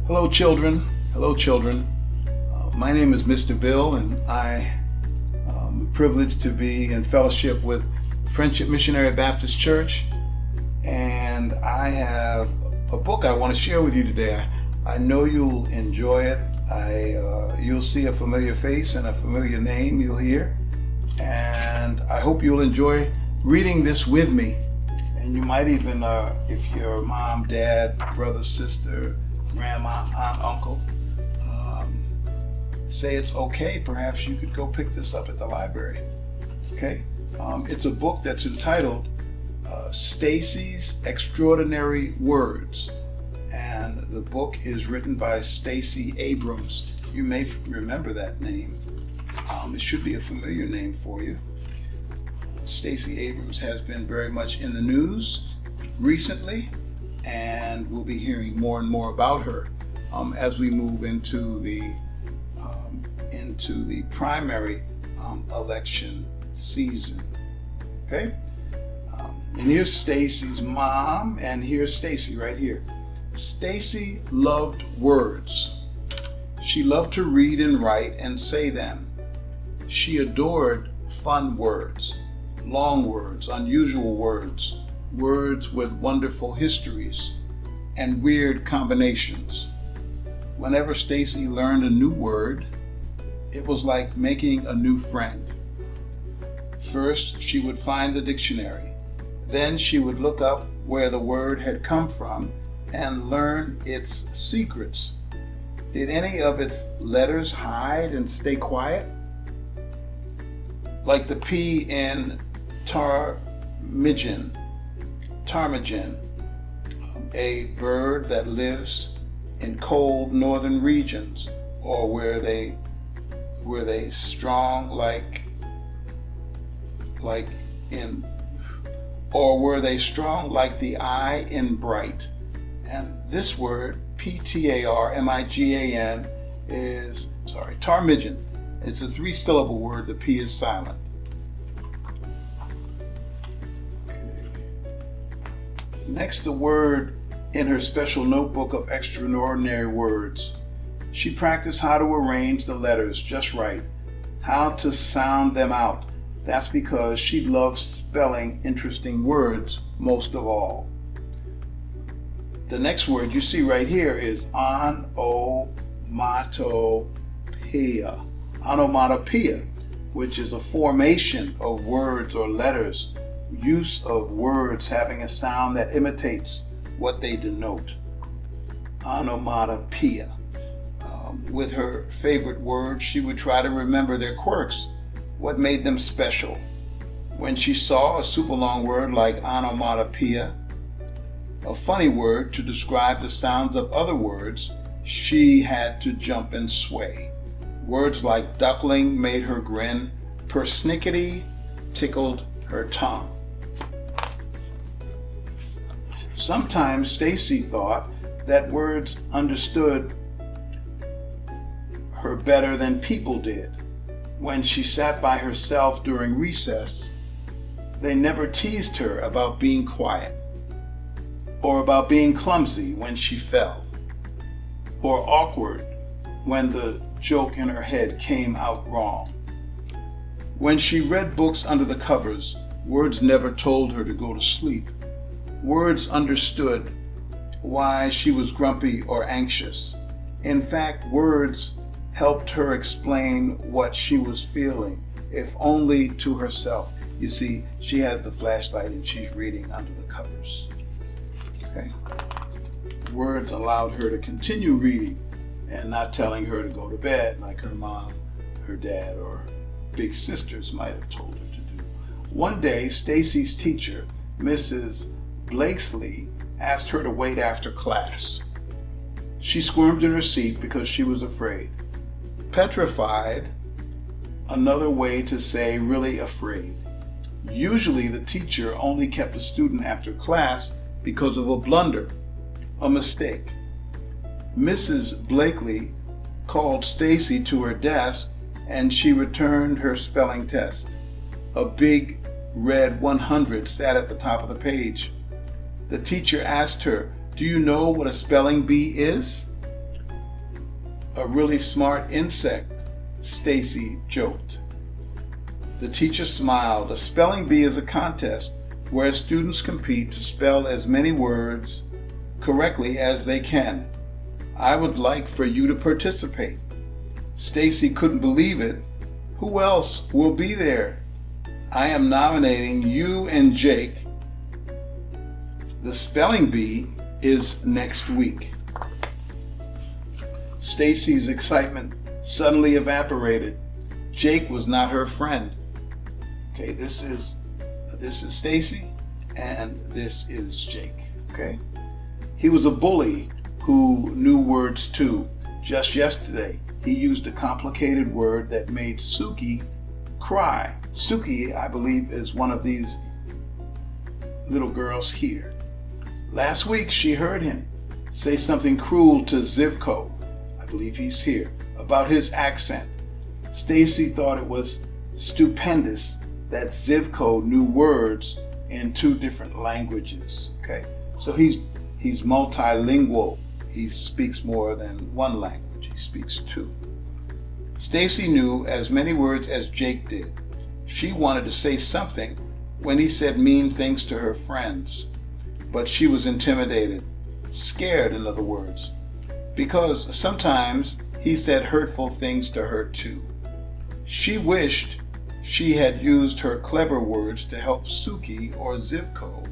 Hello, children. Hello, children. My name is Mr. Bill, and I am privileged to be in fellowship with Friendship Missionary Baptist Church. And I have a book I want to share with you today. I know you'll enjoy it. You'll see a familiar face and a familiar name you'll hear. And I hope you'll enjoy reading this with me. And you might even, if your mom, dad, brother, sister, grandma, aunt, uncle, say it's okay, perhaps you could go pick this up at the library. Okay? It's a book that's entitled Stacey's Extraordinary Words. And the book is written by Stacey Abrams. You may remember that name. It should be a familiar name for you. Stacey Abrams has been very much in the news recently, and we'll be hearing more and more about her as we move into the primary election season. Okay, and here's Stacey's mom, and here's Stacey right here. Stacey loved words. She loved to read and write and say them. She adored fun words, long words, unusual words, words with wonderful histories and weird combinations. Whenever Stacey learned a new word, it was like making a new friend. First, she would find the dictionary. Then she would look up where the word had come from and learn its secrets. Did any of its letters hide and stay quiet? Like the P in ptarmigan, a bird that lives in cold northern regions, or were they strong like the eye in bright? And this word, ptarmigan, is ptarmigan. It's a 3-syllable word. The P is silent. Next, the word in her special notebook of extraordinary words. She practiced how to arrange the letters just right, how to sound them out. That's because she loves spelling interesting words most of all. The next word you see right here is onomatopoeia. Onomatopoeia, which is a formation of words or letters, use of words having a sound that imitates what they denote. Onomatopoeia. With her favorite words, she would try to remember their quirks, what made them special. When she saw a super long word like onomatopoeia, a funny word to describe the sounds of other words, she had to jump and sway. Words like duckling made her grin, persnickety tickled her tongue. Sometimes Stacey thought that words understood her better than people did. When she sat by herself during recess, they never teased her about being quiet, or about being clumsy when she fell, or awkward when the joke in her head came out wrong. When she read books under the covers, words never told her to go to sleep. Words understood why she was grumpy or anxious. In fact, words helped her explain what she was feeling, if only to herself. You see, she has the flashlight and she's reading under the covers. Okay? Words allowed her to continue reading and not telling her to go to bed like her mom, her dad, or big sisters might have told her to do. One day, Stacey's teacher, Mrs. Blakesley, asked her to wait after class. She squirmed in her seat because she was afraid. Petrified, another way to say really afraid. Usually the teacher only kept a student after class because of a blunder, a mistake. Mrs. Blakesley called Stacey to her desk and she returned her spelling test. A big red 100 sat at the top of the page. The teacher asked her, "Do you know what a spelling bee is?" A really smart insect, Stacey joked. The teacher smiled. A spelling bee is a contest where students compete to spell as many words correctly as they can. I would like for you to participate. Stacey couldn't believe it. Who else will be there? I am nominating you and Jake. The spelling bee is next week. Stacey's excitement suddenly evaporated. Jake was not her friend. Okay, this is Stacey and this is Jake. Okay? He was a bully who knew words too. Just yesterday, he used a complicated word that made Suki cry. Suki, I believe, is one of these little girls here. Last week, she heard him say something cruel to Zivko, I believe he's here, about his accent. Stacey thought it was stupendous that Zivko knew words in 2 different languages. Okay, so he's multilingual. He speaks more than 1 language. He speaks 2. Stacey knew as many words as Jake did. She wanted to say something when he said mean things to her friends, but she was intimidated, scared in other words, because sometimes he said hurtful things to her too. She wished she had used her clever words to help Suki or Zivko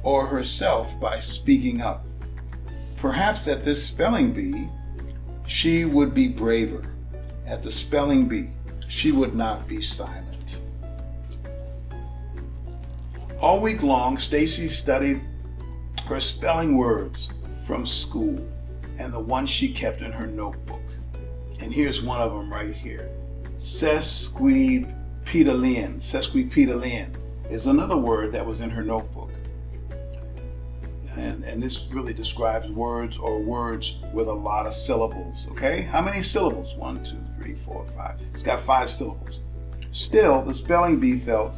or herself by speaking up. Perhaps at this spelling bee, she would be braver. At the spelling bee, she would not be silent. All week long, Stacey studied her spelling words from school and the ones she kept in her notebook. And here's one of them right here. Sesquipedalian. Sesquipedalian is another word that was in her notebook. And this really describes words or words with a lot of syllables, okay? How many syllables? 1, 2, 3, 4, 5. It's got 5 syllables. Still, the spelling bee felt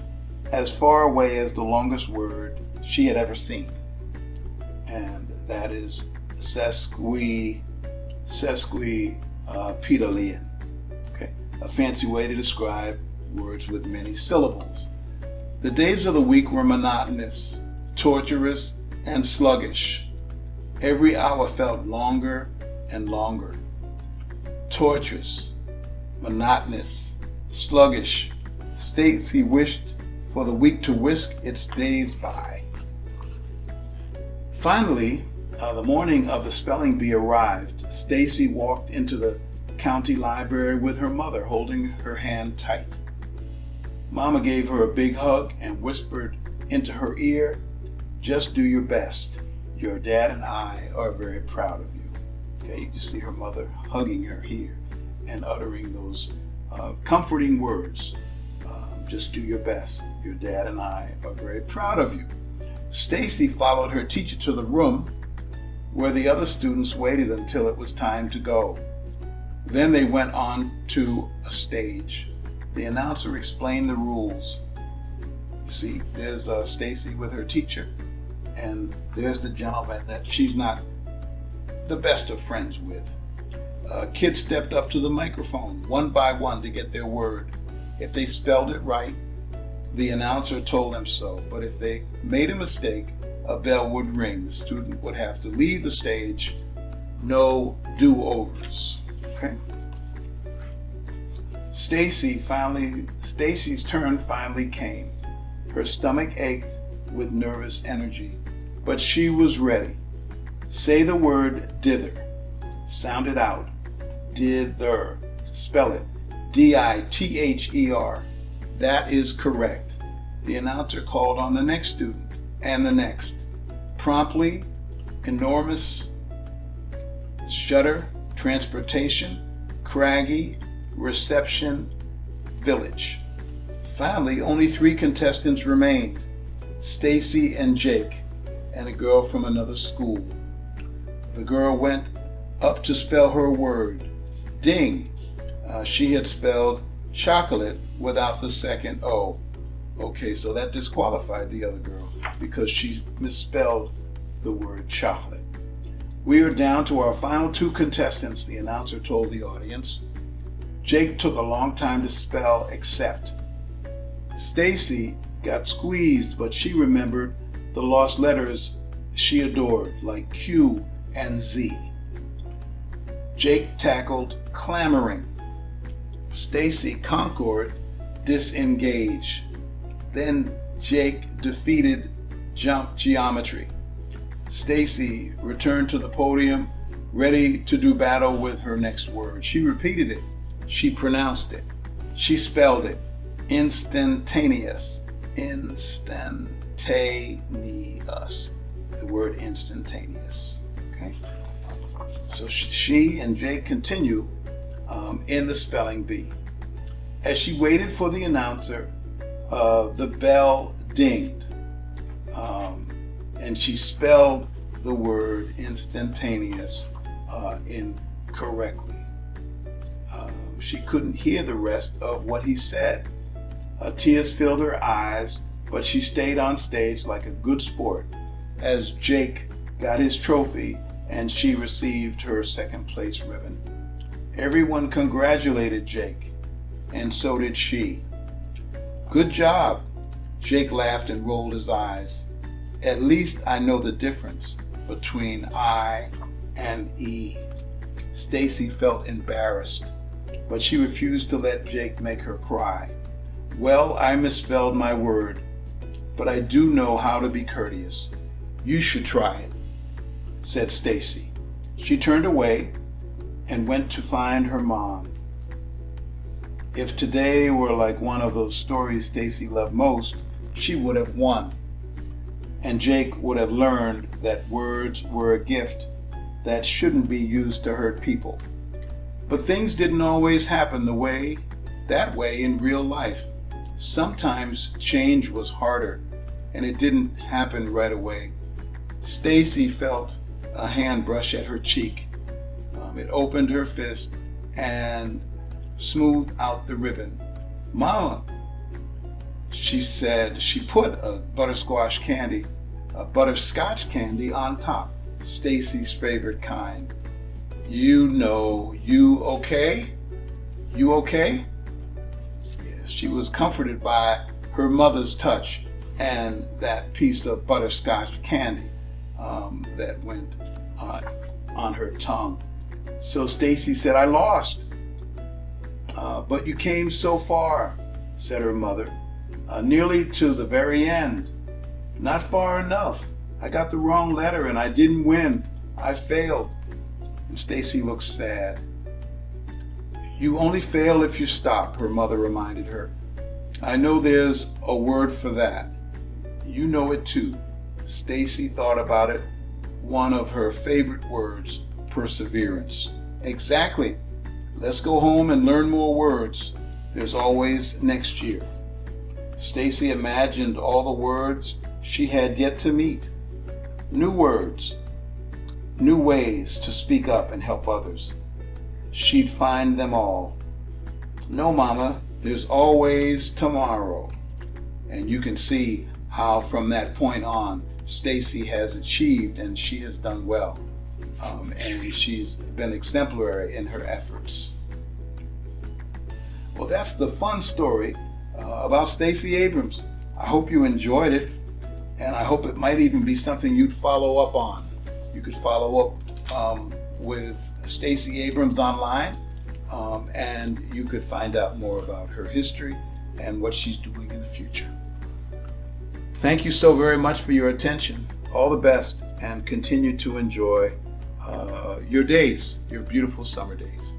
as far away as the longest word she had ever seen. And that is sesquipedalian. Okay, a fancy way to describe words with many syllables. The days of the week were monotonous, torturous, and sluggish. Every hour felt longer and longer. Torturous, monotonous, sluggish. Stacey wished for the week to whisk its days by. Finally, the morning of the spelling bee arrived. Stacey walked into the county library with her mother, holding her hand tight. Mama gave her a big hug and whispered into her ear, "Just do your best. Your dad and I are very proud of you." Okay, you can see her mother hugging her here and uttering those comforting words. Just do your best. Your dad and I are very proud of you. Stacey followed her teacher to the room where the other students waited until it was time to go. Then they went on to a stage. The announcer explained the rules. You see, there's Stacey with her teacher, and there's the gentleman that she's not the best of friends with. Kids stepped up to the microphone one by one to get their word. If they spelled it right, the announcer told them so, but if they made a mistake, a bell would ring. The student would have to leave the stage. No do-overs. Okay? Stacey's turn finally came. Her stomach ached with nervous energy, but she was ready. Say the word dither. Sound it out. Dither. Spell it. D-I-T-H-E-R. That is correct. The announcer called on the next student and the next. Promptly, enormous, shutter, transportation, craggy, reception, village. Finally, only 3 contestants remained. Stacey and Jake, and a girl from another school. The girl went up to spell her word. Ding! She had spelled chocolate without the second O. Okay, so that disqualified the other girl because she misspelled the word chocolate. We are down to our final two contestants, the announcer told the audience. Jake took a long time to spell accept. Stacey got squeezed, but she remembered the lost letters she adored, like Q and Z. Jake tackled clamoring. Stacey conquered disengage. Then Jake defeated jump geometry. Stacey returned to the podium, ready to do battle with her next word. She repeated it. She pronounced it. She spelled it. Instantaneous. Instantaneous. The word instantaneous. Okay? So she and Jake continue in the spelling bee. As she waited for the announcer, the bell dinged. And she spelled the word instantaneous incorrectly. She couldn't hear the rest of what he said. Tears filled her eyes, but she stayed on stage like a good sport as Jake got his trophy and she received her second place ribbon. Everyone congratulated Jake, and so did she. Good job, Jake laughed and rolled his eyes. At least I know the difference between I and E. Stacey felt embarrassed, but she refused to let Jake make her cry. Well, I misspelled my word, but I do know how to be courteous. You should try it, said Stacey. She turned away and went to find her mom. If today were like one of those stories Stacey loved most, she would have won. And Jake would have learned that words were a gift that shouldn't be used to hurt people. But things didn't always happen that way in real life. Sometimes change was harder, and it didn't happen right away. Stacey felt a hand brush at her cheek. It opened her fist and smoothed out the ribbon. Mama, she said. She put a butterscotch candy on top, Stacey's favorite kind. You know, you okay? You okay? Yeah, she was comforted by her mother's touch and that piece of butterscotch candy that went on her tongue. So Stacey said, I lost. But you came so far, said her mother, nearly to the very end. Not far enough. I got the wrong letter and I didn't win. I failed. And Stacey looked sad. You only fail if you stop, her mother reminded her. I know there's a word for that. You know it too. Stacey thought about it. One of her favorite words, perseverance. Exactly. Let's go home and learn more words. There's always next year. Stacey imagined all the words she had yet to meet. New words, new ways to speak up and help others. She'd find them all. No, Mama, there's always tomorrow. And you can see how from that point on, Stacey has achieved and she has done well. And she's been exemplary in her efforts. Well, that's the fun story about Stacey Abrams. I hope you enjoyed it, and I hope it might even be something you'd follow up on. You could follow up with Stacey Abrams online, and you could find out more about her history and what she's doing in the future. Thank you so very much for your attention. All the best, and continue to enjoy your days, your beautiful summer days.